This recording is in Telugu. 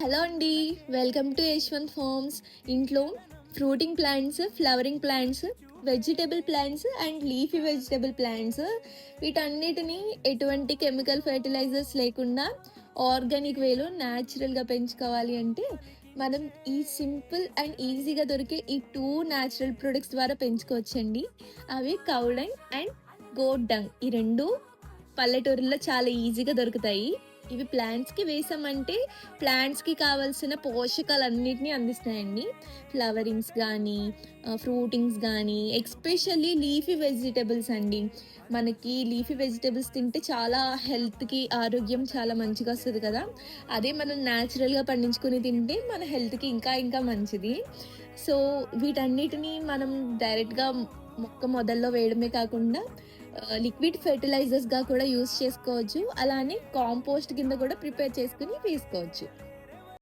హలో అండి. Welcome to Yashwanth farms. ఇంట్లో fruiting plants, flowering plants, vegetable plants and leafy vegetable plants వీటన్నిటిని ఎటువంటి కెమికల్ ఫెర్టిలైజర్స్ లేకుండా ఆర్గానిక్ వేలో న్యాచురల్గా పెంచుకోవాలి అంటే మనం ఈ సింపుల్ అండ్ ఈజీగా దొరికే ఈ 2 న్యాచురల్ ప్రొడక్ట్స్ ద్వారా పెంచుకోవచ్చండి. అవి cow dung and goat dung. ఈ రెండు పల్లెటూరులో చాలా ఈజీగా దొరుకుతాయి. ఇవి ప్లాంట్స్కి వేసామంటే ప్లాంట్స్కి కావాల్సిన పోషకాలన్నిటినీ అందిస్తాయండి. ఫ్లవరింగ్స్ కానీ, ఫ్రూటింగ్స్ కానీ, ఎక్స్పెషల్లీ లీఫీ వెజిటబుల్స్ అండి. మనకి లీఫీ వెజిటబుల్స్ తింటే చాలా హెల్త్కి ఆరోగ్యం చాలా మంచిగా వస్తుంది కదా. అదే మనం న్యాచురల్గా పండించుకొని తింటే మన హెల్త్కి ఇంకా ఇంకా మంచిది. సో వీటన్నిటిని మనం డైరెక్ట్గా మొక్క మొదల్లో వేయడమే కాకుండా లిక్విడ్ ఫెర్టిలైజర్స్గా కూడా యూస్ చేసుకోవచ్చు. అలానే కాంపోస్ట్ కింద కూడా ప్రిపేర్ చేసుకుని వేసుకోవచ్చు.